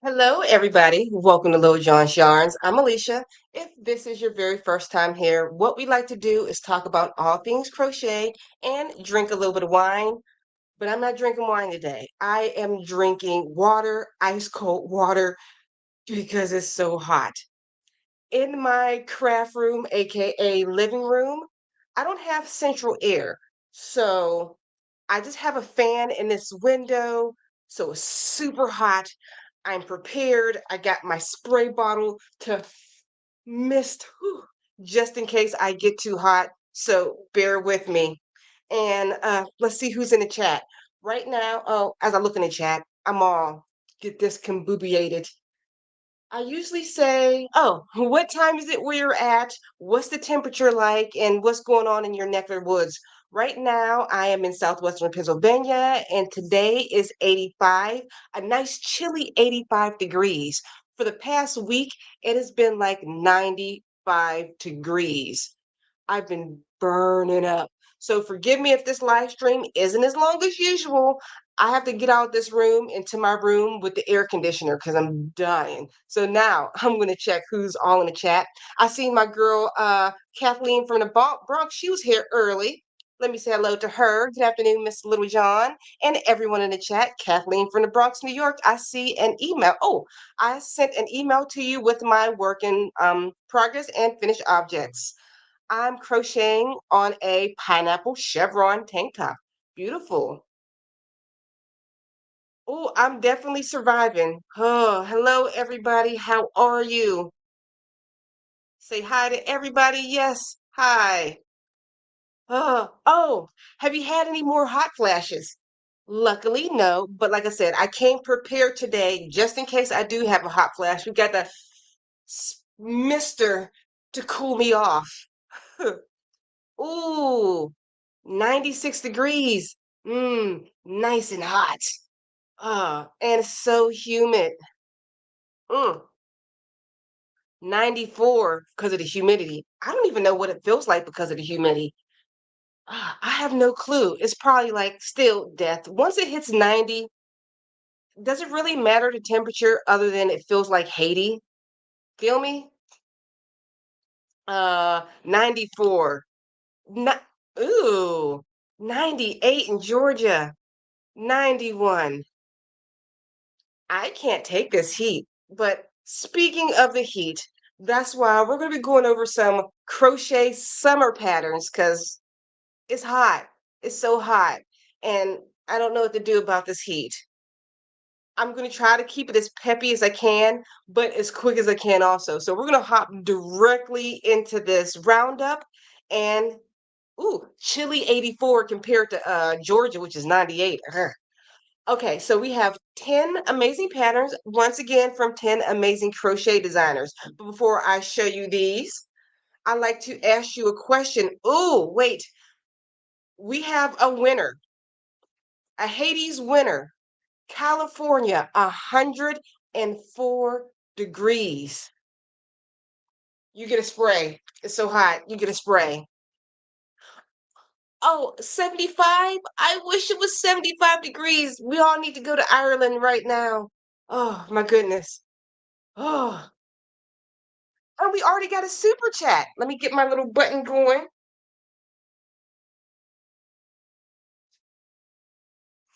Hello, everybody. Welcome to Lil John's Yarns. I'm Alicia. If this is your very first time here, what we like to do is talk about all things crochet and drink a little bit of wine. But I'm not drinking wine today. I am drinking water, ice cold water, because it's so hot. In my craft room, aka living room, I don't have central air. So I just have a fan in this window. So it's super hot. I'm prepared. I got my spray bottle to mist just in case I get too hot. So bear with me. And let's see who's in the chat. Right now, oh, as I look in the chat, I'm all get discombobulated. I usually say, oh, what time is it where you're at? What's the temperature like? And what's going on in your neck of the woods? Right now, I am in southwestern Pennsylvania, and today is 85, a nice chilly 85 degrees. For the past week, it has been like 95 degrees. I've been burning up. So forgive me if this live stream isn't as long as usual. I have to get out of this room into my room with the air conditioner because I'm dying. So now I'm going to check who's all in the chat. I see my girl Kathleen from the Bronx. She was here early. Let me say hello to her. Good afternoon, Miss Little John, and everyone in the chat. Kathleen from the Bronx, New York. I see an email. Oh, I sent an email to you with my work in progress and finished objects. I'm crocheting on a pineapple chevron tank top. Beautiful. Oh, I'm definitely surviving. Oh, hello, everybody. How are you? Say hi to everybody. Yes. Hi. Oh, have you had any more hot flashes? Luckily, no. But like I said, I came prepared today just in case I do have a hot flash. We got the mister to cool me off. Ooh, 96 degrees. Nice and hot. And so humid. Mm, 94 because of the humidity. I don't even know what it feels like because of the humidity. I have no clue. It's probably like still death. Once it hits 90, does it really matter the temperature other than it feels like Haiti? Feel me? 94. Not, ooh, 98 in Georgia. 91. I can't take this heat. But speaking of the heat, that's why we're going to be going over some crochet summer patterns because it's hot. It's so hot. And I don't know what to do about this heat. I'm going to try to keep it as peppy as I can, but as quick as I can also. So we're going to hop directly into this roundup and ooh, chilly 84 compared to Georgia, which is 98. Okay, so we have 10 amazing patterns, once again from 10 amazing crochet designers. But before I show you these, I'd like to ask you a question. Oh, wait, we have a winner, a Hades winner, California, 104 degrees. You get a spray. It's so hot, you get a spray. Oh, 75? I wish it was 75 degrees. We all need to go to Ireland right now. Oh, my goodness. Oh. Oh, we already got a super chat. Let me get my little button going.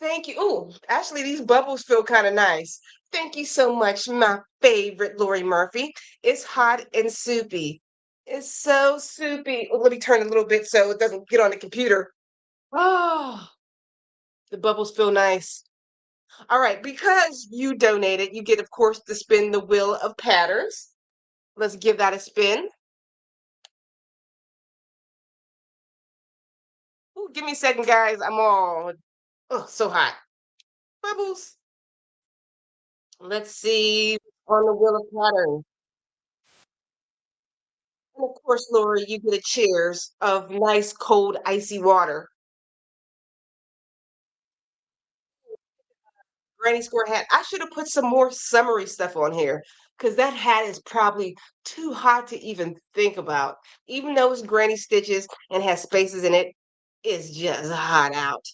Thank you. Oh, actually, these bubbles feel kind of nice. Thank you so much, my favorite Lori Murphy. It's hot and soupy. It's so soupy. Oh, let me turn a little bit so it doesn't get on the computer. Oh, the bubbles feel nice. All right, because you donated, you get, of course, to spin the wheel of patterns. Let's give that a spin. Ooh, give me a second, guys. I'm all, oh, so hot. Bubbles. Let's see on the wheel of pattern. And of course, Lori, you get a cheers of nice, cold, icy water. Granny Square hat. I should have put some more summery stuff on here because that hat is probably too hot to even think about. Even though it's granny stitches and has spaces in it, it's just hot out.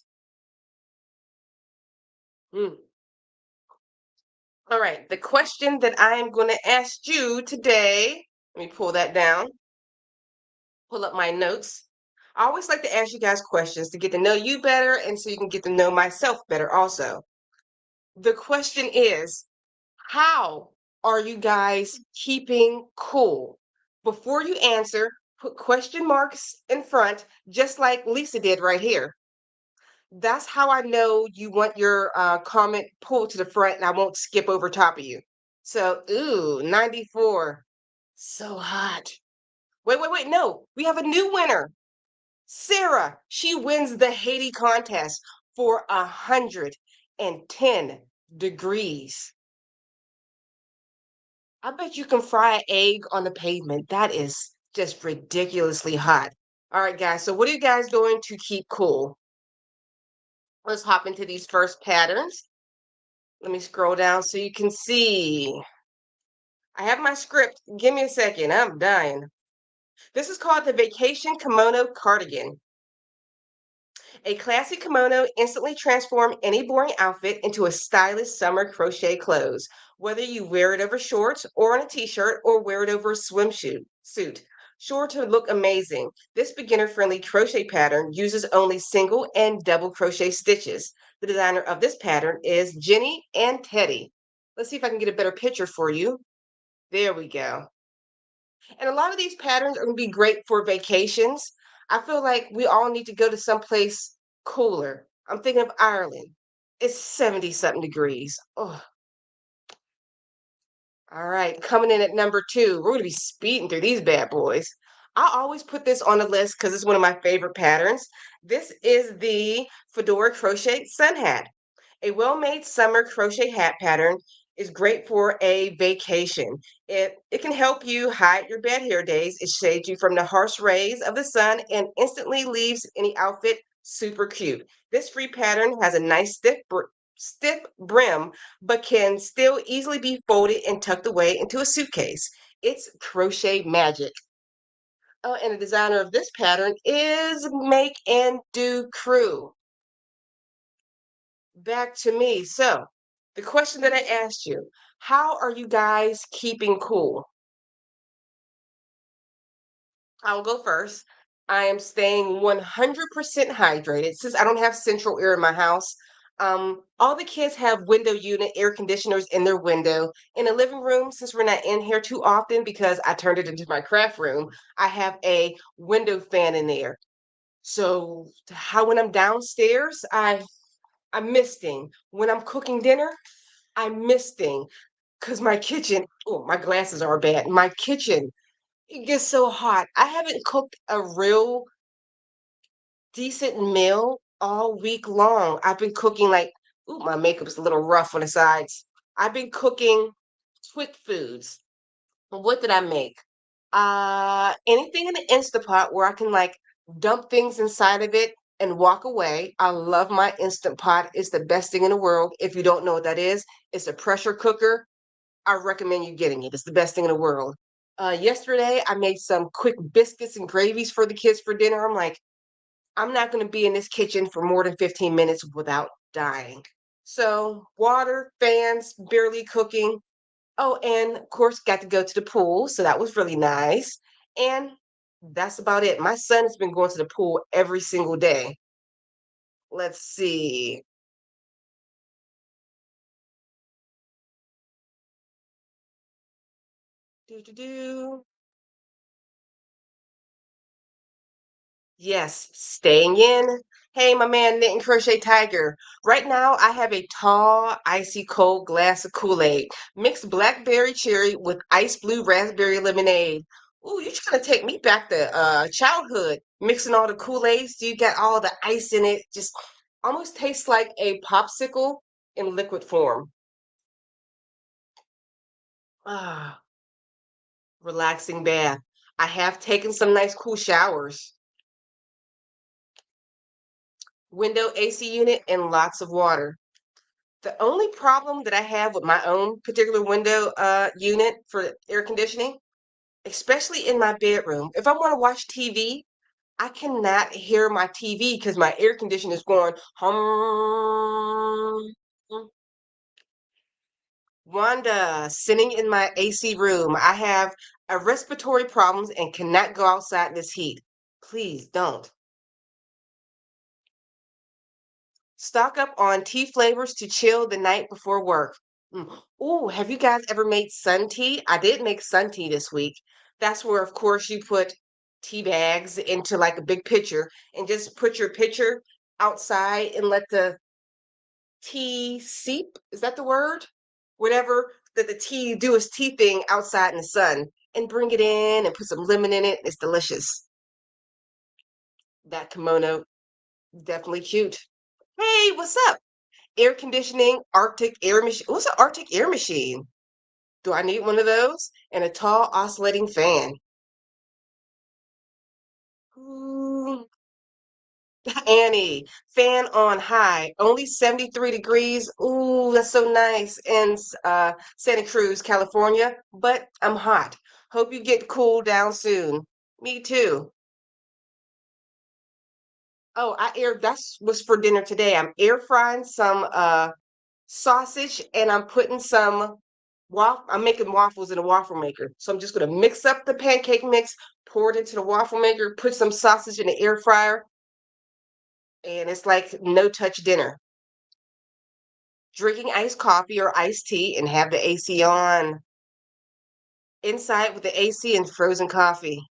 Mm. All right, the question that I am going to ask you today, let me pull that down, pull up my notes. I always like to ask you guys questions to get to know you better and so you can get to know myself better also. The question is, how are you guys keeping cool? Before you answer, put question marks in front, just like Lisa did right here. That's how I know you want your comment pulled to the front and I won't skip over top of you. So, ooh, 94. So hot. Wait, wait, wait. No, we have a new winner. Sarah. She wins the Haiti contest for 110 degrees. I bet you can fry an egg on the pavement. That is just ridiculously hot. All right, guys. So, what are you guys doing to keep cool? Let's hop into these first patterns. Let me scroll down so you can see. I have my script. Give me a second. I'm dying. This is called the Vacation Kimono Cardigan. A classic kimono instantly transforms any boring outfit into a stylish summer crochet clothes, whether you wear it over shorts or on a t-shirt or wear it over a swimsuit suit. Sure to look amazing. This beginner-friendly crochet pattern uses only single and double crochet stitches. The designer of this pattern is Jenny and Teddy. Let's see if I can get a better picture for you. There we go. And a lot of these patterns are going to be great for vacations. I feel like we all need to go to someplace cooler. I'm thinking of Ireland. It's 70 something degrees. Oh, all right. Coming in at number two, we're going to be speeding through these bad boys. I always put this on the list because it's one of my favorite patterns. This is the Fedora Crochet Sun Hat. A well-made summer crochet hat pattern is great for a vacation. It can help you hide your bad hair days. It shades you from the harsh rays of the sun and instantly leaves any outfit super cute. This free pattern has a nice stiff brim, but can still easily be folded and tucked away into a suitcase. It's crochet magic. Oh, and the designer of this pattern is Make and Do Crew. Back to me. So, the question that I asked you, how are you guys keeping cool? I'll go first. I am staying 100% hydrated since I don't have central air in my house. All the kids have window unit air conditioners in their window. In the living room, since we're not in here too often because I turned it into my craft room, I have a window fan in there. So how when I'm downstairs, I'm misting. When I'm cooking dinner, I'm misting because my kitchen, oh, my glasses are bad. My kitchen, it gets so hot. I haven't cooked a real decent meal all week long. I've been cooking like, ooh, my makeup's a little rough on the sides. I've been cooking quick foods. What did I make? Anything in the Instapot where I can like dump things inside of it and walk away. I love my Instant Pot. It's the best thing in the world. If you don't know what that is, it's a pressure cooker. I recommend you getting it. It's the best thing in the world. Yesterday, I made some quick biscuits and gravies for the kids for dinner. I'm like, I'm not going to be in this kitchen for more than 15 minutes without dying. So, water, fans, barely cooking. Oh, and of course, got to go to the pool. So that was really nice. And that's about it. My son has been going to the pool every single day. Let's see. Do, do, do. Yes, staying in. Hey, my man, Knit and Crochet Tiger. Right now, I have a tall, icy cold glass of Kool-Aid. Mixed blackberry cherry with ice blue raspberry lemonade. Ooh, you trying to take me back to childhood, mixing all the Kool-Aids. You got all the ice in it. Just almost tastes like a popsicle in liquid form. Ah, relaxing bath. I have taken some nice cool showers. Window AC unit and lots of water. The only problem that I have with my own particular window unit for air conditioning, especially in my bedroom, if I want to watch TV, I cannot hear my TV because my air conditioner is going hum. Wanda, sitting in my AC room. I have a respiratory problems and cannot go outside in this heat. Please don't. Stock up on tea flavors to chill the night before work. Ooh, have you guys ever made sun tea? I did make sun tea this week. That's where, of course, you put tea bags into like a big pitcher and just put your pitcher outside and let the tea seep. Is that the word? Whatever that the tea do its tea thing outside in the sun and bring it in and put some lemon in it. It's delicious. That kimono, definitely cute. Hey, what's up? Air conditioning, Arctic air machine. What's an Arctic air machine? Do I need one of those? And a tall oscillating fan. Ooh, Annie, fan on high, only 73 degrees. Ooh, that's so nice in Santa Cruz, California, but I'm hot. Hope you get cooled down soon. Me too. Oh, that's what's for dinner today. I'm air frying some sausage and I'm putting some I'm making waffles in a waffle maker. So I'm just gonna mix up the pancake mix, pour it into the waffle maker, put some sausage in the air fryer, and it's like no touch dinner. Drinking iced coffee or iced tea and have the AC on. Inside with the AC and frozen coffee.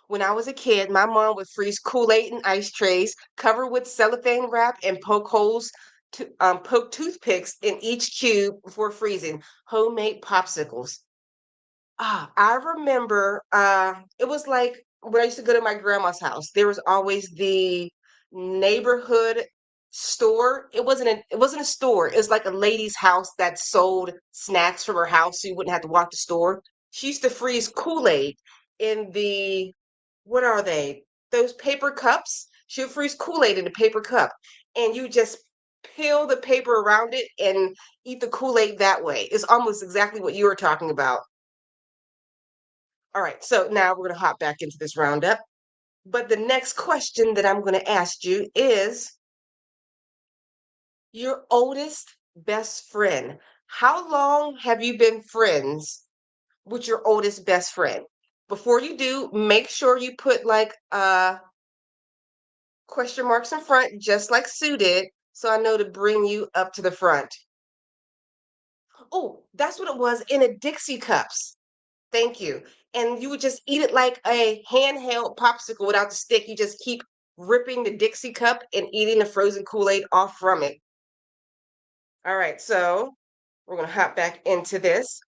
When I was a kid, my mom would freeze Kool-Aid in ice trays, cover with cellophane wrap, and poke toothpicks in each cube before freezing. Homemade popsicles. I remember, it was like when I used to go to my grandma's house, there was always the neighborhood store. It wasn't a store. It was like a lady's house that sold snacks from her house, so you wouldn't have to walk the store. She used to freeze Kool-Aid in the what are they? Those paper cups? She would freeze Kool-Aid in a paper cup, and you just peel the paper around it and eat the Kool-Aid that way. It's almost exactly what you were talking about. All right, so now we're going to hop back into this roundup. But the next question that I'm going to ask you is your oldest best friend. How long have you been friends with your oldest best friend? Before you do, make sure you put like question marks in front, just like Sue did, so I know to bring you up to the front. Oh, that's what it was in a Dixie cups. Thank you. And you would just eat it like a handheld popsicle without the stick. You just keep ripping the Dixie cup and eating the frozen Kool-Aid off from it. All right, so we're going to hop back into this.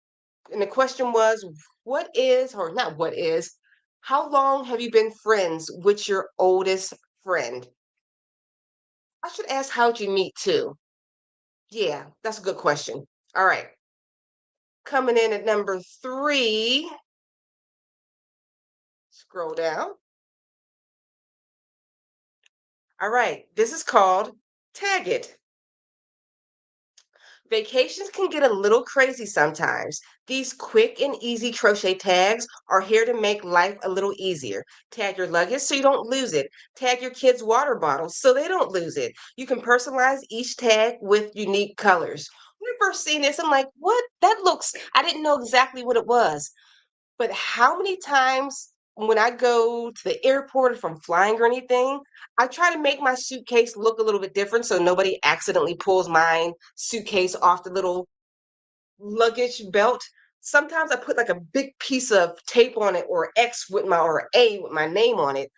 And the question was, what is, or not what is, how long have you been friends with your oldest friend? I should ask how'd you meet too. Yeah, that's a good question. All right, coming in at number 3, scroll down. All right, this is called Tag It. Vacations can get a little crazy sometimes. These quick and easy crochet tags are here to make life a little easier. Tag your luggage so you don't lose it. Tag your kids' water bottles so they don't lose it. You can personalize each tag with unique colors. When I first seen this, I'm like, what? That looks, I didn't know exactly what it was. But how many times when I go to the airport, if I'm flying or anything, I try to make my suitcase look a little bit different so nobody accidentally pulls my suitcase off the little luggage belt. Sometimes I put like a big piece of tape on it or X with my or A with my name on it.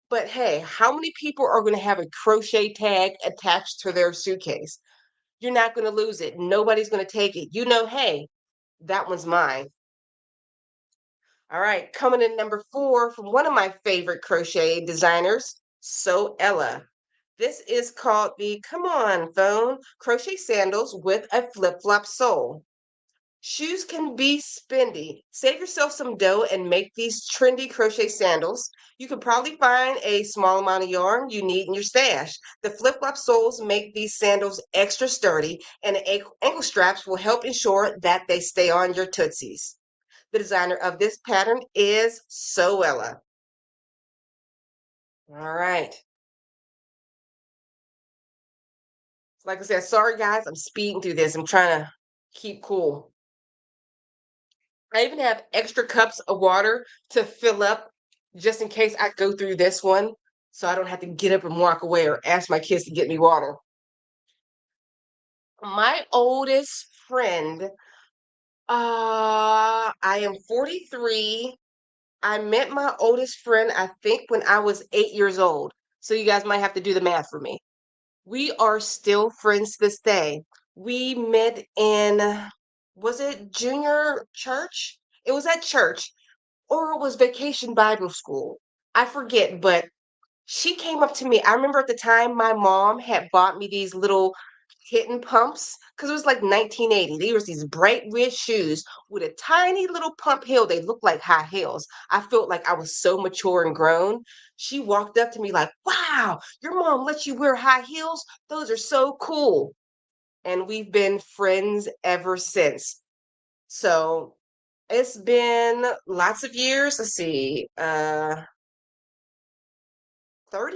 But hey, how many people are going to have a crochet tag attached to their suitcase? You're not going to lose it. Nobody's going to take it. You know, hey, that one's mine. All right, coming in number 4 from one of my favorite crochet designers, So Ella. This is called the Come On Phone Crochet Sandals with a Flip-Flop Sole. Shoes can be spendy. Save yourself some dough and make these trendy crochet sandals. You can probably find a small amount of yarn you need in your stash. The flip-flop soles make these sandals extra sturdy, and the ankle straps will help ensure that they stay on your tootsies. The designer of this pattern is Soella. All right. Like I said, sorry guys, I'm speeding through this. I'm trying to keep cool. I even have extra cups of water to fill up just in case I go through this one so I don't have to get up and walk away or ask my kids to get me water. My oldest friend, I am 43. I met my oldest friend, I think, when I was 8 years old. So you guys might have to do the math for me. We are still friends to this day. We met in, was it junior church? It was at church, or it was vacation Bible school. I forget, but she came up to me. I remember at the time my mom had bought me these little kitten pumps because it was like 1980. They was these bright red shoes with a tiny little pump heel. They looked like high heels. I felt like I was so mature and grown. She walked up to me like, "Wow, your mom lets you wear high heels? Those are so cool." And we've been friends ever since. So it's been lots of years. Let's see, 30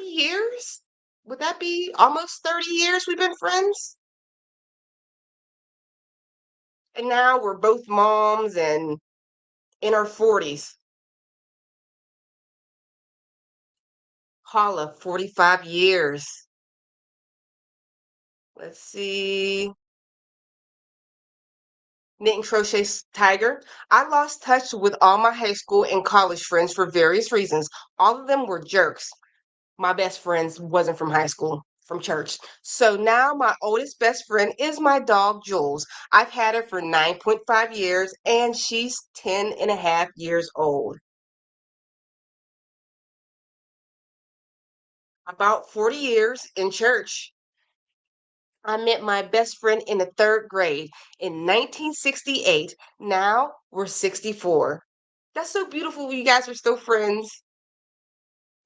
years? Would that be almost 30 years we've been friends? And now we're both moms and in our 40s. Paula, 45 years. Let's see. Knit and Crochet Tiger. I lost touch with all my high school and college friends for various reasons. All of them were jerks. My best friends wasn't from high school, from church. So now my oldest best friend is my dog, Jules. I've had her for 9.5 years and she's 10 and a half years old. About 40 years in church. I met my best friend in the third grade in 1968. Now we're 64. That's so beautiful. You guys are still friends.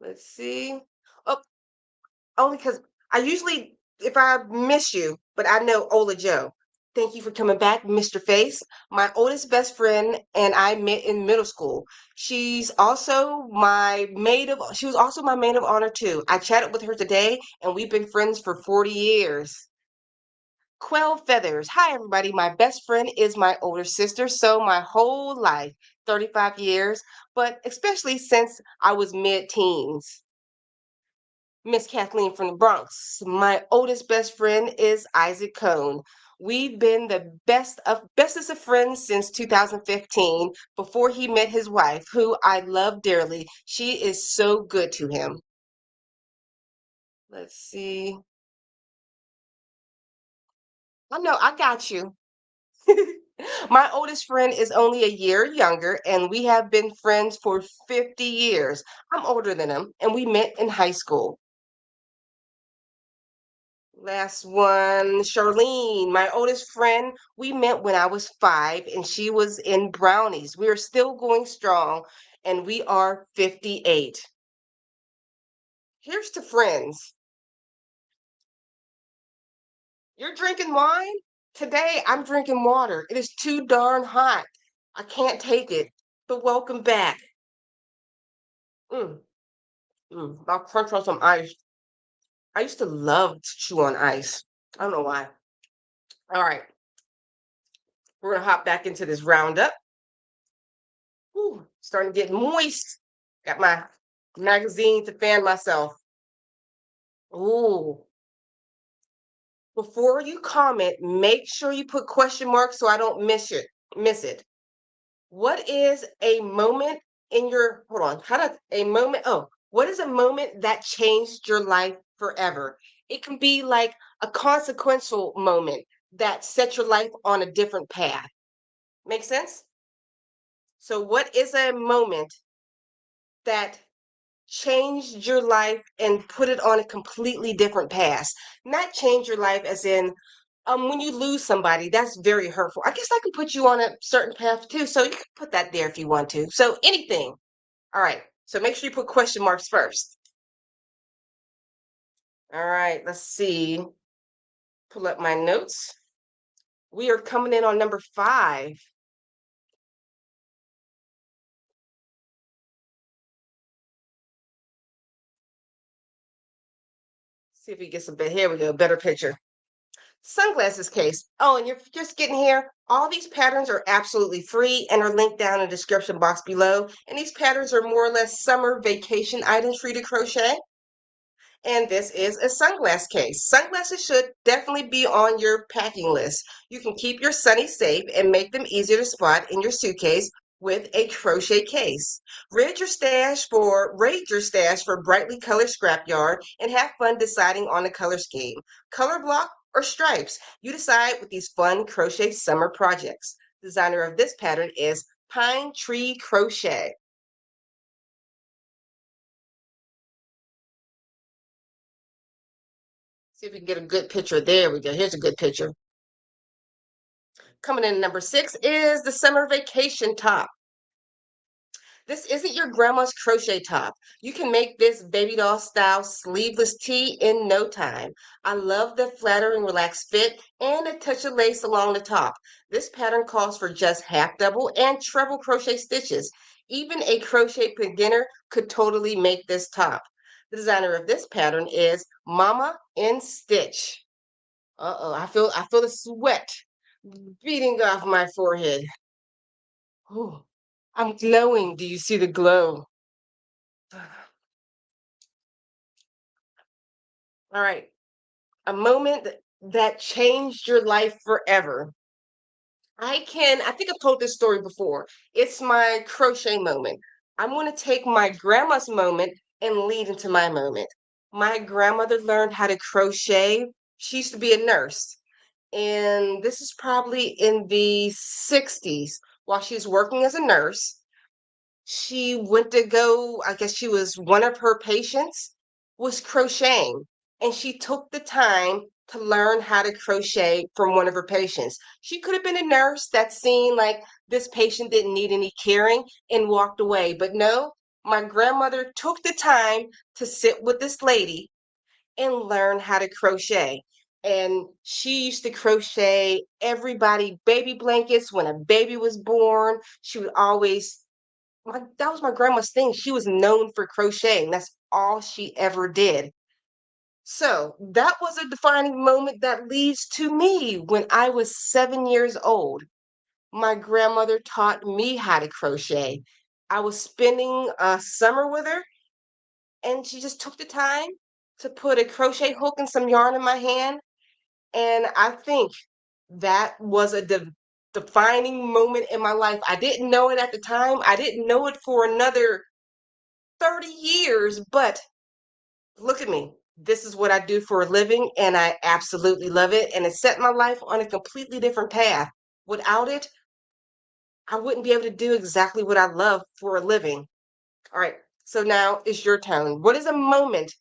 Let's see. Oh, only because I usually, if I miss you, but I know Ola Joe. Thank you for coming back, Mr. Face. My oldest best friend and I met in middle school. She was also my maid of honor too. I chatted with her today and we've been friends for 40 years. Quell Feathers. Hi, everybody. My best friend is my older sister. So my whole life, 35 years, but especially since I was mid-teens. Miss Kathleen from the Bronx. My oldest best friend is Isaac Cohn. We've been the bestest of friends since 2015 before he met his wife, who I love dearly. She is so good to him. Let's see. I know I got you. My oldest friend is only a year younger, and we have been friends for 50 years. I'm older than him, and we met in high school. Last one, Charlene, my oldest friend. We met when I was 5, and she was in Brownies. We are still going strong, and we are 58. Here's to friends. You're drinking wine? Today, I'm drinking water. It is too darn hot. I can't take it, but welcome back. Mm, I'll crunch on some ice. I used to love to chew on ice. I don't know why. All right, we're gonna hop back into this roundup. Ooh, starting to get moist. Got my magazine to fan myself. Ooh. Before you comment, make sure you put question marks so I don't Miss it. What is a moment in your hold on? How does a moment? Oh, what is a moment that changed your life forever? It can be like a consequential moment that set your life on a different path. Make sense? So, what is a moment that changed your life and put it on a completely different path? Not change your life as in when you lose somebody, that's very hurtful. I guess I can put you on a certain path too. So you can put that there if you want to. So anything. All right. So make sure you put question marks first. All right. Let's see. Pull up my notes. We are coming in on number 5. See if we get some bit. Here we go. Better picture. Sunglasses case. Oh, and you're just getting here. All these patterns are absolutely free and are linked down in the description box below. And these patterns are more or less summer vacation items for you to crochet. And this is a sunglass case. Sunglasses should definitely be on your packing list. You can keep your sunny safe and make them easier to spot in your suitcase with a crochet case. Raid your stash for brightly colored scrapyard and have fun deciding on a color scheme. Color block or stripes. You decide with these fun crochet summer projects. Designer of this pattern is Pine Tree Crochet. See if we can get a good picture. There we go. Here's a good picture. Coming in number 6 is the summer vacation top. This isn't your grandma's crochet top. You can make this baby doll style sleeveless tee in no time. I love the flattering relaxed fit and a touch of lace along the top. This pattern calls for just half double and treble crochet stitches. Even a crochet beginner could totally make this top. The designer of this pattern is Mama in Stitch. Uh-oh, I feel the sweat beating off my forehead. Oh, I'm glowing. Do you see the glow? All right. A moment that changed your life forever. I think I've told this story before. It's my crochet moment. I'm going to take my grandma's moment and lead into my moment. My grandmother learned how to crochet. She used to be a nurse. And this is probably in the 60s while she was working as a nurse. She went to go, I guess she was one of her patients was crocheting, and she took the time to learn how to crochet from one of her patients. She could have been a nurse that seen like this patient didn't need any caring and walked away, but no, my grandmother took the time to sit with this lady and learn how to crochet. And she used to crochet everybody baby blankets when a baby was born. She would always that was my grandma's thing. She was known for crocheting. That's all she ever did. So that was a defining moment that leads to me when I was 7 years old. My grandmother taught me how to crochet. I was spending a summer with her, and she just took the time to put a crochet hook and some yarn in my hand. And I think that was a defining moment in my life. I didn't know it at the time. I didn't know it for another 30 years, but look at me. This is what I do for a living, and I absolutely love it. And it set my life on a completely different path. Without it, I wouldn't be able to do exactly what I love for a living. All right, so now it's your turn. What is a moment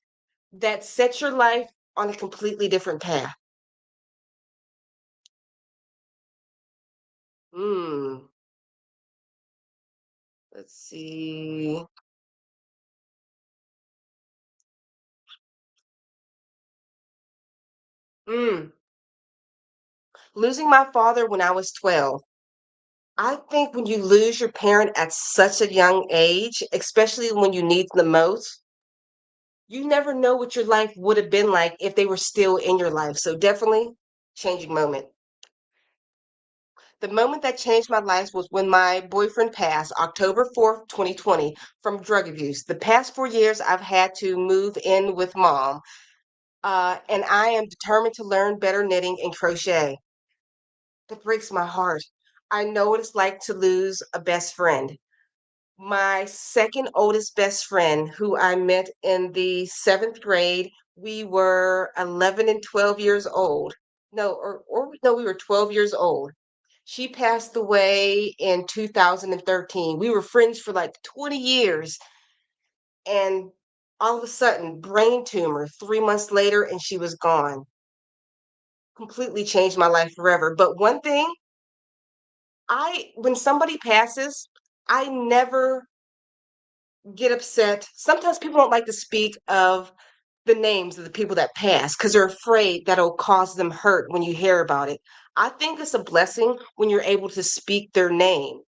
that sets your life on a completely different path? Hmm, let's see. Hmm, losing my father when I was 12. I think when you lose your parent at such a young age, especially when you need them the most, you never know what your life would have been like if they were still in your life. So definitely changing moment. The moment that changed my life was when my boyfriend passed October 4th, 2020 from drug abuse. The past 4 years I've had to move in with mom. And I am determined to learn better knitting and crochet. That breaks my heart. I know what it's like to lose a best friend. My second oldest best friend, who I met in the 7th grade, we were 11 and 12 years old. No, or no, we were 12 years old. She passed away in 2013. We were friends for like 20 years, and all of a sudden, brain tumor 3 months later, and she was gone. Completely changed my life forever. But one thing, when somebody passes, I never get upset. Sometimes people don't like to speak of the names of the people that pass because they're afraid that'll cause them hurt when you hear about it. I think it's a blessing when you're able to speak their name.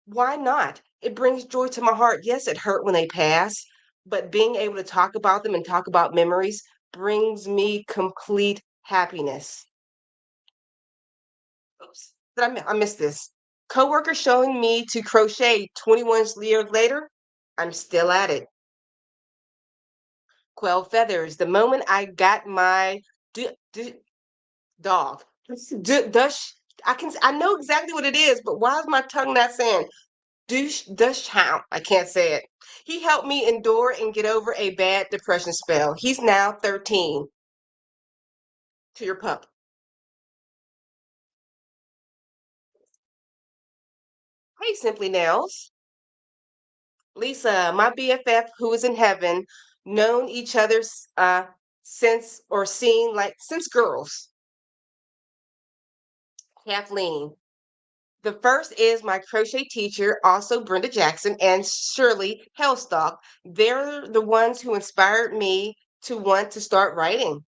Why not? It brings joy to my heart. Yes, it hurt when they pass, but being able to talk about them and talk about memories brings me complete happiness. Oops, I missed this. Coworker showing me to crochet 21 years later, I'm still at it. Quell feathers. The moment I got my d- d- dog, dush, I know exactly what it is, but why is my tongue not saying dush hound? I can't say it. He helped me endure and get over a bad depression spell. He's now 13. To your pup. Hey, Simply Nails. Lisa, my BFF who is in heaven, known each other's since or seen like since girls. Kathleen. The first is my crochet teacher, also Brenda Jackson and Shirley Hellstock. They're the ones who inspired me to want to start writing.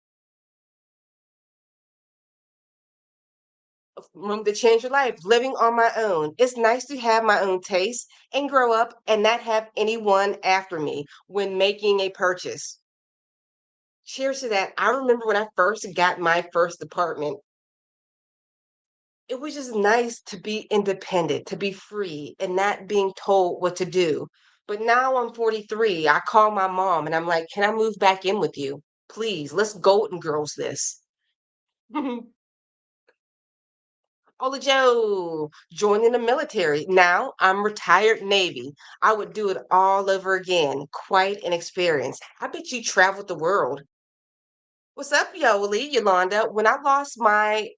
Room to change your life, living on my own. It's nice to have my own taste and grow up and not have anyone after me when making a purchase. Cheers to that. I remember when I first got my first apartment, it was just nice to be independent, to be free and not being told what to do. But now I'm 43. I call my mom and I'm like, can I move back in with you? Please, let's Golden Girls this. Ola Joe, joining the military. Now I'm retired Navy. I would do it all over again. Quite an experience. I bet you traveled the world. What's up, Yoli, Yolanda? When I lost my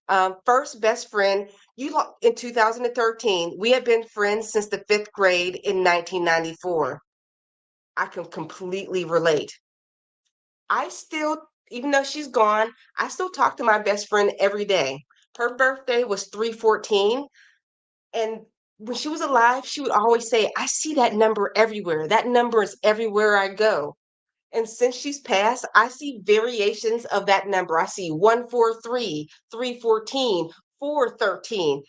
first best friend in 2013, we had been friends since the fifth grade in 1994. I can completely relate. I still, even though she's gone, I still talk to my best friend every day. Her birthday was 314. And when she was alive, she would always say, I see that number everywhere. That number is everywhere I go. And since she's passed, I see variations of that number. I see 143, 314, 413.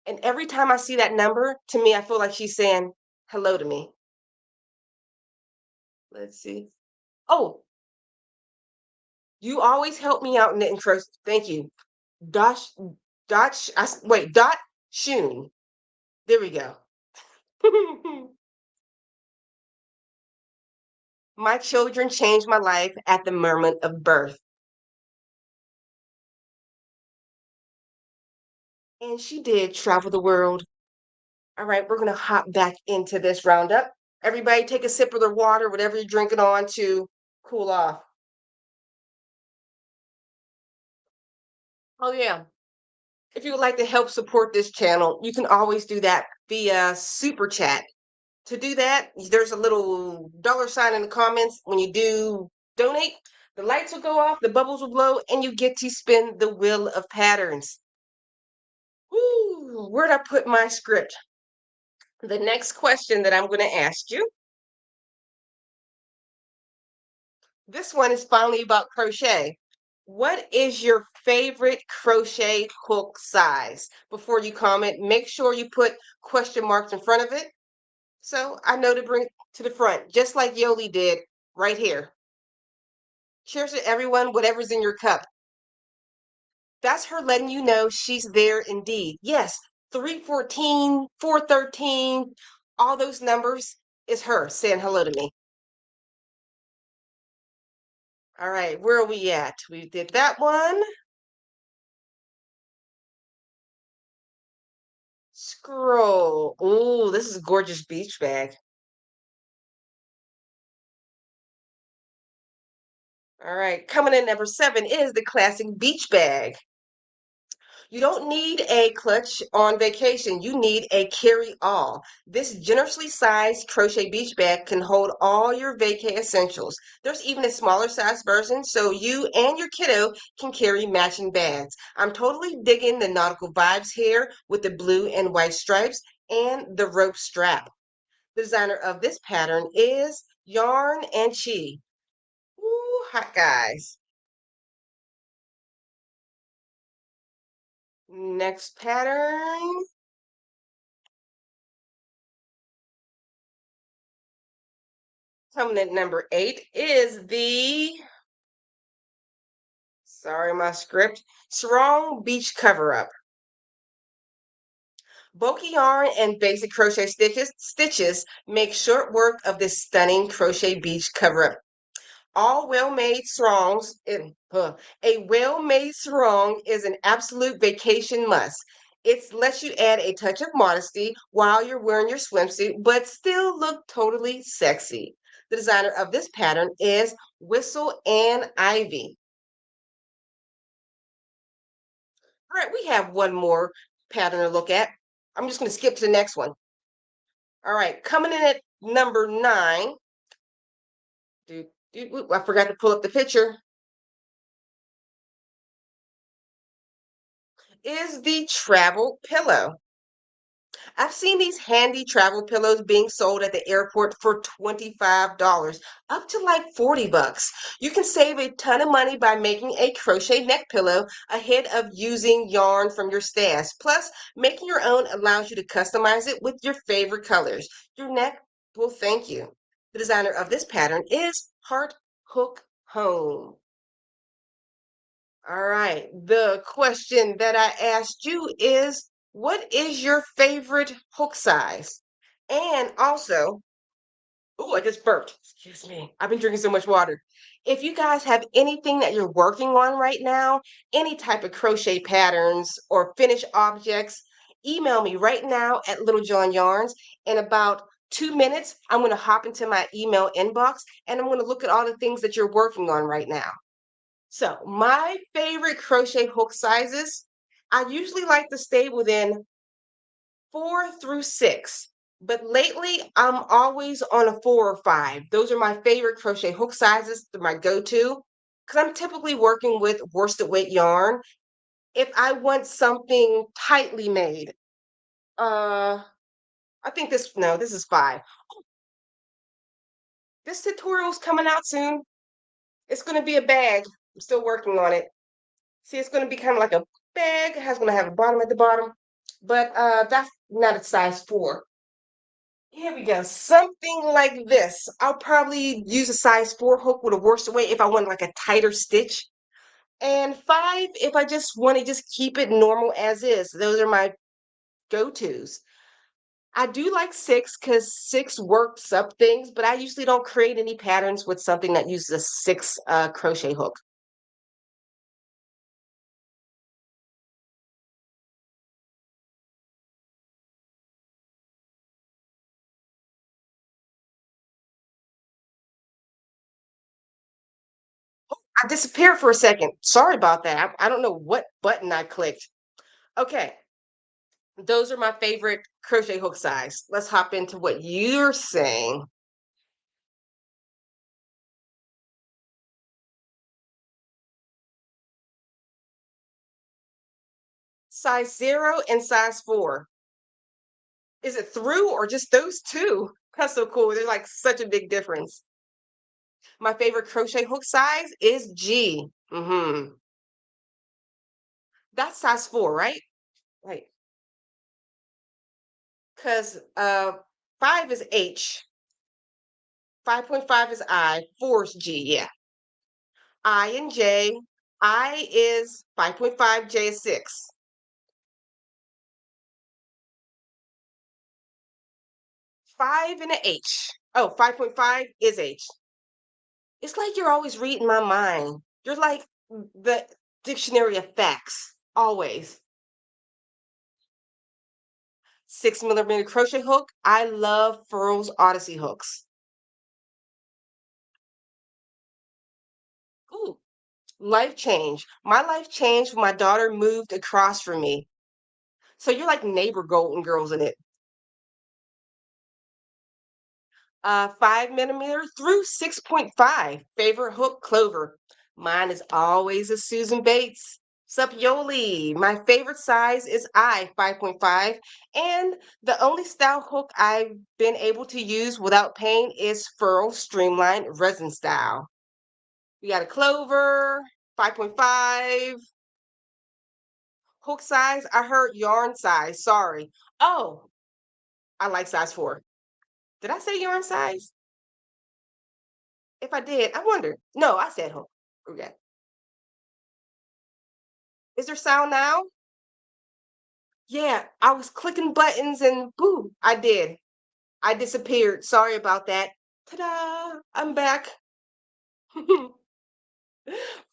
And every time I see that number, to me, I feel like she's saying hello to me. Let's see. Oh, you always help me out in the intro. Thank you. Dot, dot Shun. There we go. My children changed my life at the moment of birth. And she did travel the world. All right, we're going to hop back into this roundup. Everybody take a sip of their water, whatever you're drinking on to cool off. Oh, yeah. If you would like to help support this channel, you can always do that via Super Chat. To do that, there's a little dollar sign in the comments. When you do donate, the lights will go off, the bubbles will blow, and you get to spin the wheel of patterns. Woo, where'd I put my script? The next question that I'm going to ask you, this one is finally about crochet. What is your favorite crochet hook size? Before you comment, make sure you put question marks in front of it. So I know to bring it to the front, just like Yoli did right here. Cheers to everyone, whatever's in your cup. That's her letting you know she's there indeed. Yes, 314, 413, all those numbers is her saying hello to me. All right, where are we at? We did that one. Scroll. Ooh, this is a gorgeous beach bag. All right, coming in number 7 is the classic beach bag. You don't need a clutch on vacation. You need a carry-all. This generously sized crochet beach bag can hold all your vacay essentials. There's even a smaller size version so you and your kiddo can carry matching bags. I'm totally digging the nautical vibes here with the blue and white stripes and the rope strap. The designer of this pattern is Yarn and Chi. Ooh, hot guys. Next pattern. Coming at number 8 is the Sorry, my script. Sarong beach cover up. Bulky yarn and basic crochet stitches make short work of this stunning crochet beach cover up. All well-made sarongs, a well-made sarong is an absolute vacation must. It lets you add a touch of modesty while you're wearing your swimsuit, but still look totally sexy. The designer of this pattern is Whistle and Ivy. All right, we have one more pattern to look at. I'm just going to skip to the next one. All right, coming in at number 9. I forgot to pull up the picture. Is the travel pillow. I've seen these handy travel pillows being sold at the airport for $25, up to like 40 bucks. You can save a ton of money by making a crochet neck pillow ahead of using yarn from your stash. Plus, making your own allows you to customize it with your favorite colors. Your neck will thank you. The designer of this pattern is Heart Hook Home. All right. The question that I asked you is, what is your favorite hook size? And also, oh, I just burped. Excuse me. I've been drinking so much water. If you guys have anything that you're working on right now, any type of crochet patterns or finished objects, email me right now at Little John Yarns. In about 2 minutes, I'm going to hop into my email inbox and I'm going to look at all the things that you're working on right now. So my favorite crochet hook sizes, I usually like to stay within 4 through 6, but lately I'm always on a 4 or 5. Those are my favorite crochet hook sizes. They're my go-to because I'm typically working with worsted weight yarn. If I want something tightly made, uh, I think this is 5. This tutorial's coming out soon. It's going to be a bag. I'm still working on it. See, it's going to be kind of like a bag. It's going to have a bottom at the bottom, but that's not a size 4. Here we go. Something like this. I'll probably use a size 4 hook with a worsted weight if I want like a tighter stitch. And 5 if I just want to just keep it normal as is. Those are my go-tos. I do like 6 because 6 works up things, but I usually don't create any patterns with something that uses a 6 crochet hook. I disappeared for a second. Sorry about that. I don't know what button I clicked. Okay, those are my favorite crochet hook size. Let's hop into what you're saying. Size 0 and size 4. Is it through or just those two? That's so cool. They're like such a big difference. My favorite crochet hook size is G. That's size 4, right? Right. Because 5 is H, 5.5 is I, 4 is G. Yeah. I and J. I is 5.5, J is 6. 5 and a H. Oh, 5.5 is H. It's like you're always reading my mind. You're like the dictionary of facts, always. 6 millimeter crochet hook. I love Furl's Odyssey hooks. Ooh, life change. My life changed when my daughter moved across from me. So you're like neighbor golden girls in it. 5 millimeter through 6.5. Favorite hook, Clover. Mine is always a Susan Bates. Sup Yoli. My favorite size is I, 5.5. And the only style hook I've been able to use without pain is Furl Streamline Resin Style. We got a Clover, 5.5. Hook size, I heard yarn size. Sorry. Oh, I like size 4. Did I say yarn size? If I did, I wonder. No, I said hook. Okay. Is there sound now? Yeah, I was clicking buttons and boo, I did. I disappeared. Sorry about that. Ta-da! I'm back.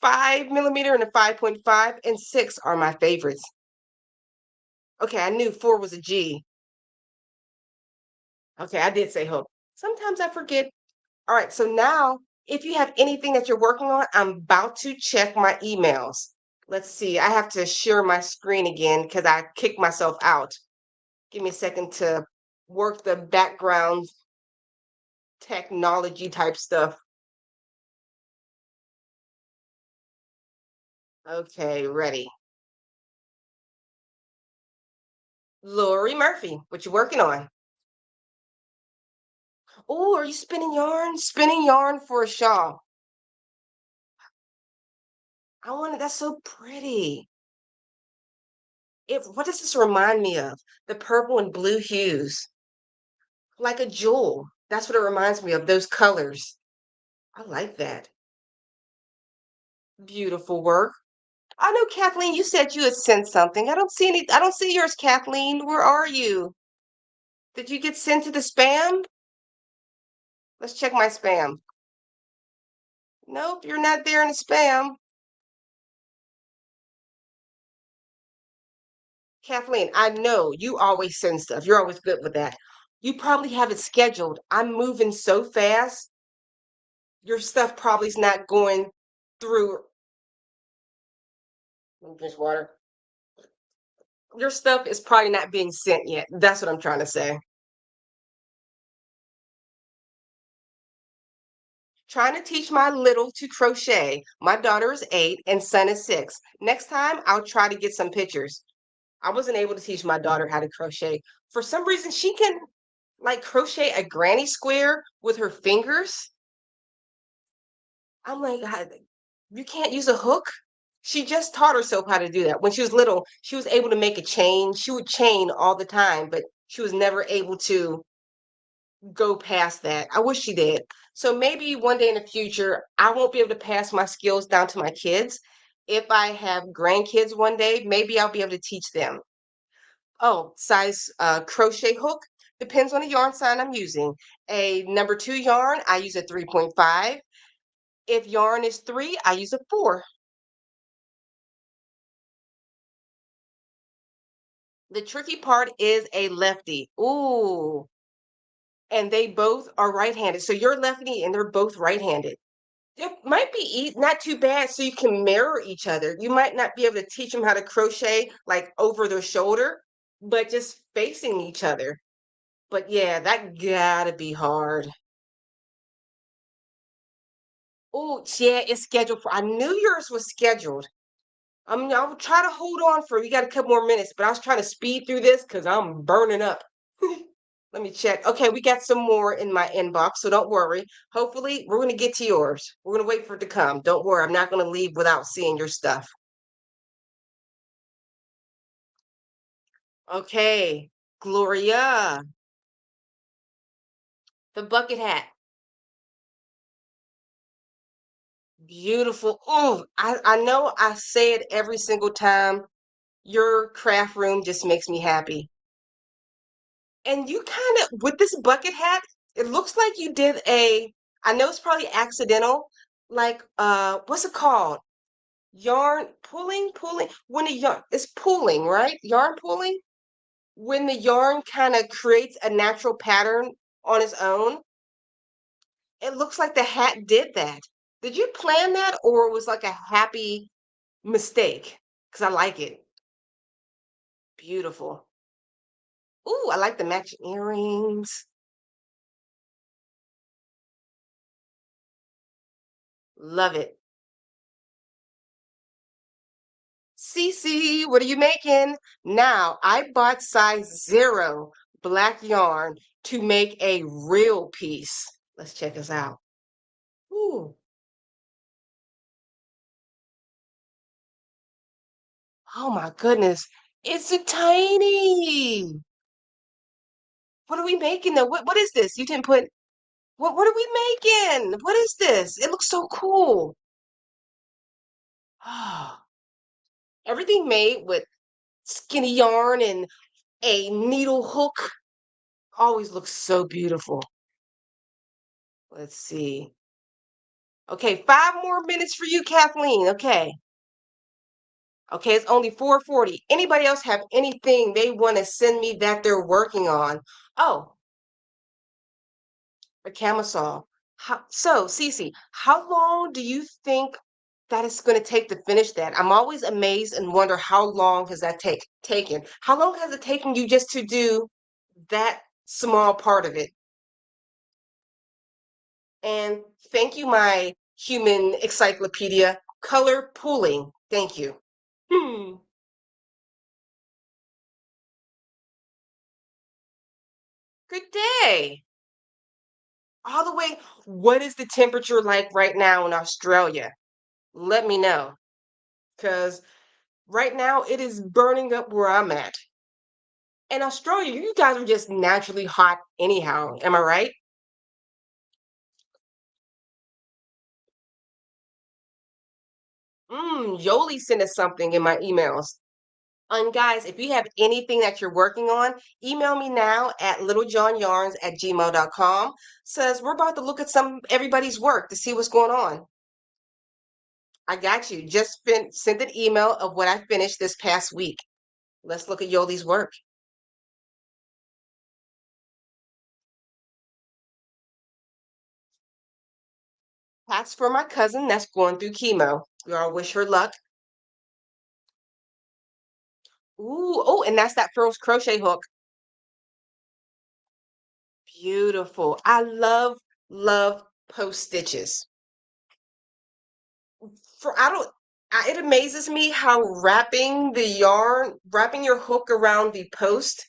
5 millimeter and a 5.5 and 6 are my favorites. Okay, I knew 4 was a G. Okay, I did say hook. Sometimes I forget. All right, so now if you have anything that you're working on, I'm about to check my emails. Let's see. I have to share my screen again because I kicked myself out. Give me a second to work the background technology type stuff. Okay, ready. Lori Murphy, what you working on? Oh, are you spinning yarn? Spinning yarn for a shawl. I want it. That's so pretty. What does this remind me of? The purple and blue hues, like a jewel. That's what it reminds me of. Those colors. I like that. Beautiful work. I know, Kathleen. You said you had sent something. I don't see any. I don't see yours, Kathleen. Where are you? Did you get sent to the spam? Let's check my spam. Nope, you're not there in the spam. Kathleen, I know you always send stuff. You're always good with that. You probably have it scheduled. I'm moving so fast. Your stuff probably is not going through. Let me drink water. Your stuff is probably not being sent yet. That's what I'm trying to say. Trying to teach my little to crochet. My daughter is 8 and son is 6. Next time, I'll try to get some pictures. I wasn't able to teach my daughter how to crochet. For some reason, she can like crochet a granny square with her fingers. I'm like, you can't use a hook? She just taught herself how to do that. When she was little, she was able to make a chain. She would chain all the time, but she was never able to go past that. I wish she did. So maybe one day in the future, I won't be able to pass my skills down to my kids. If I have grandkids one day, maybe I'll be able to teach them. Oh, size crochet hook depends on the yarn sign I'm using. A number 2 yarn, I use a 3.5. If yarn is 3, I use a 4. The tricky part is a lefty. Ooh, and they both are right-handed. So you're lefty and they're both right-handed. It might be not too bad so you can mirror each other. You might not be able to teach them how to crochet like over their shoulder, but just facing each other. But yeah, that gotta be hard. Oh, yeah, it's scheduled for. I knew yours was scheduled. I'll try to hold on for. We got a couple more minutes, but I was trying to speed through this because I'm burning up. Let me check. Okay, we got some more in my inbox, so don't worry. Hopefully, we're going to get to yours. We're going to wait for it to come. Don't worry, I'm not going to leave without seeing your stuff. Okay, Gloria, the bucket hat. Beautiful. Oh, I know I say it every single time. Your craft room just makes me happy. And you kind of, with this bucket hat, it looks like you did I know it's probably accidental, like, what's it called? Yarn pulling, when the yarn, it's pulling, right? Yarn pulling? When the yarn kind of creates a natural pattern on its own. It looks like the hat did that. Did you plan that or it was like a happy mistake? Because I like it. Beautiful. Ooh, I like the matching earrings. Love it. Cece, what are you making? Now, I bought size 0 black yarn to make a real piece. Let's check this out. Ooh, oh my goodness. It's a tiny. What are we making though? What is this? You didn't put what are we making? What is this? It looks so cool. Oh, everything made with skinny yarn and a needle hook always looks so beautiful. Let's see. Okay, 5 more minutes for you, Kathleen. Okay. Okay, it's only 4:40. Anybody else have anything they want to send me that they're working on? Oh, a camisole. Cece, how long do you think that it's going to take to finish that? I'm always amazed and wonder how long has that taken? How long has it taken you just to do that small part of it? And thank you, my human encyclopedia. Color pooling. Thank you. Hmm. Good day. All the way. What is the temperature like right now in Australia? Let me know. Because right now it is burning up where I'm at. In Australia, you guys are just naturally hot anyhow. Am I right? Yoli sent us something in my emails. And guys, if you have anything that you're working on, email me now at littlejohnyarns@gmail.com. Says we're about to look at some everybody's work to see what's going on. I got you. Just sent an email of what I finished this past week. Let's look at Yoli's work. That's for my cousin that's going through chemo. We all wish her luck. Ooh, oh, and that's that Furl's crochet hook. Beautiful. I love post stitches. For I don't it amazes me how wrapping your hook around the post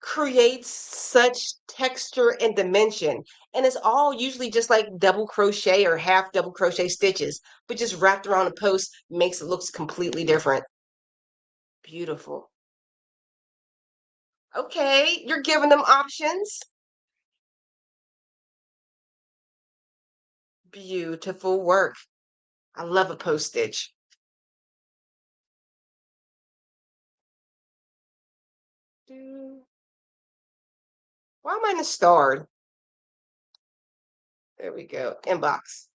creates such texture and dimension. And it's all usually just like double crochet or half double crochet stitches, but just wrapped around a post makes it looks completely different. Beautiful. Okay, you're giving them options. Beautiful work. I love a post stitch. Do- Why am I in the starred? There we go. Inbox.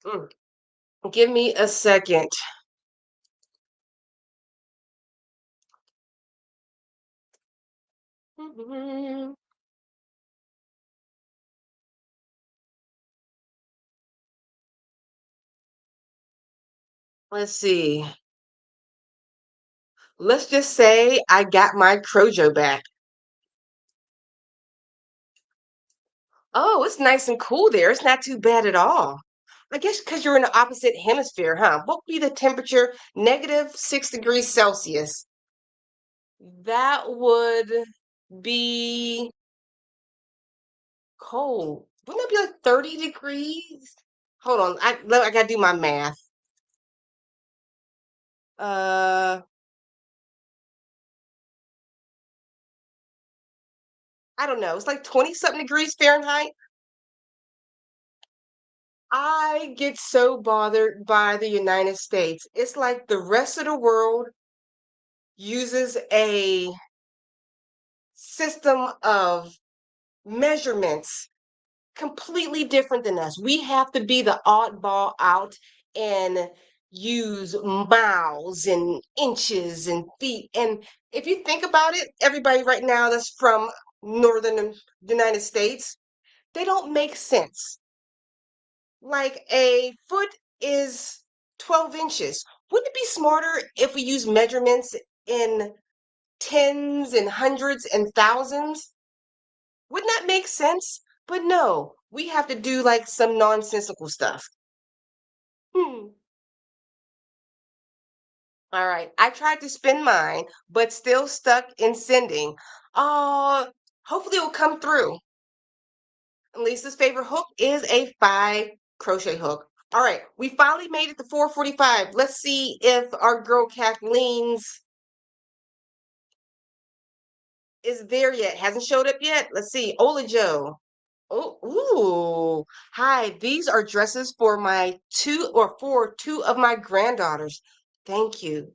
Mm. Give me a second. Mhm. Let's see. Let's just say I got my Crojo back. Oh, it's nice and cool there. It's not too bad at all. I guess because you're in the opposite hemisphere, huh? What would be the temperature? -6 degrees Celsius. That would be cold. Wouldn't that be like 30 degrees? Hold on. I gotta do my math. Uh, I don't know. It's like 20 something degrees Fahrenheit. I get so bothered by the United States. It's like the rest of the world uses a system of measurements completely different than us. We have to be the oddball out and use miles and inches and feet. And if you think about it, everybody right now that's from northern United States, they don't make sense. Like a foot is 12 inches. Wouldn't it be smarter if we use measurements in tens and hundreds and thousands? Wouldn't that make sense? But no, we have to do like some nonsensical stuff. Hmm. All right. I tried to spin mine, but still stuck in sending. Hopefully it'll come through. Lisa's favorite hook is a 5 crochet hook. All right, we finally made it to 4:45. Let's see if our girl Kathleen's is there yet. Hasn't showed up yet. Let's see. Ola Joe. Oh, ooh. Hi, these are dresses for my two or for two of my granddaughters. Thank you.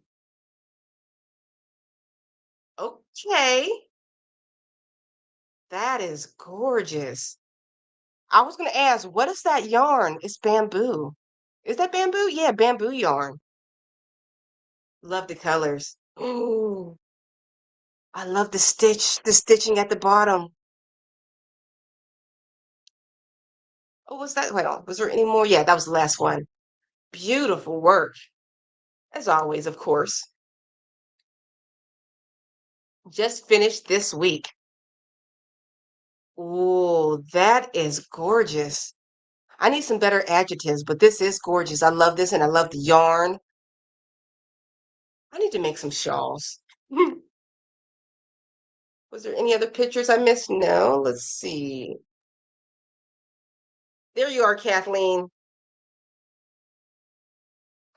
Okay. That is gorgeous. I was gonna ask, what is that yarn? It's bamboo. Is that bamboo? Yeah, bamboo yarn. Love the colors. Ooh, I love the stitching at the bottom. Oh, was that? Wait on. Was there any more? Yeah, that was the last one. Beautiful work, as always, of course. Just finished this week. Ooh, that is gorgeous. I need some better adjectives, but this is gorgeous. I love this and I love the yarn. I need to make some shawls. Was there any other pictures I missed? No, let's see. There you are, Kathleen.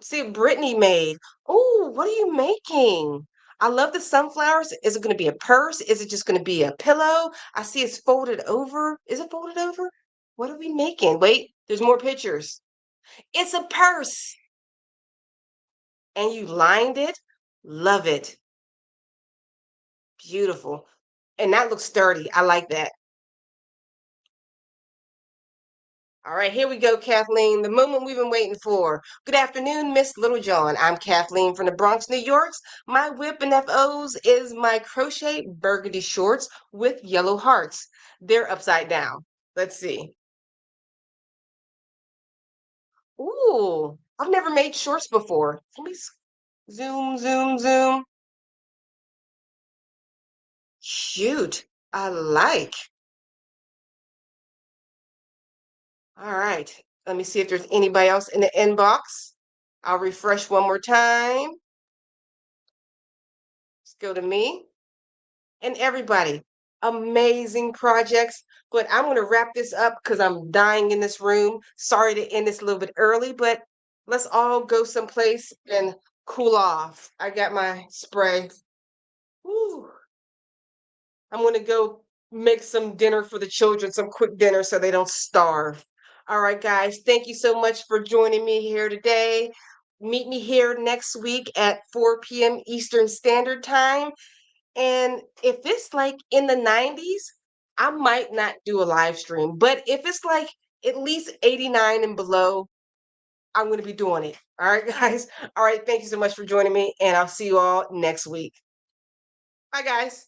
See, Brittany made. Oh, what are you making? I love the sunflowers. Is it going to be a purse? Is it just going to be a pillow? I see it's folded over. Is it folded over? What are we making? Wait, there's more pictures. It's a purse. And you lined it. Love it. Beautiful. And that looks sturdy. I like that. All right, here we go, Kathleen, the moment we've been waiting for. Good afternoon, Miss Littlejohn. I'm Kathleen from the Bronx, New York. My whip and FOs is my crochet burgundy shorts with yellow hearts. They're upside down. Let's see. Ooh, I've never made shorts before. Let me zoom, zoom, zoom. Cute. I like. All right. Let me see if there's anybody else in the inbox. I'll refresh one more time. Let's go to me. And everybody. Amazing projects. But I'm going to wrap this up because I'm dying in this room. Sorry to end this a little bit early, but let's all go someplace and cool off. I got my spray. Woo. I'm going to go make some dinner for the children, some quick dinner so they don't starve. All right, guys. Thank you so much for joining me here today. Meet me here next week at 4 p.m. Eastern Standard Time. And if it's like in the 90s, I might not do a live stream. But if it's like at least 89 and below, I'm going to be doing it. All right, guys. All right. Thank you so much for joining me. And I'll see you all next week. Bye, guys.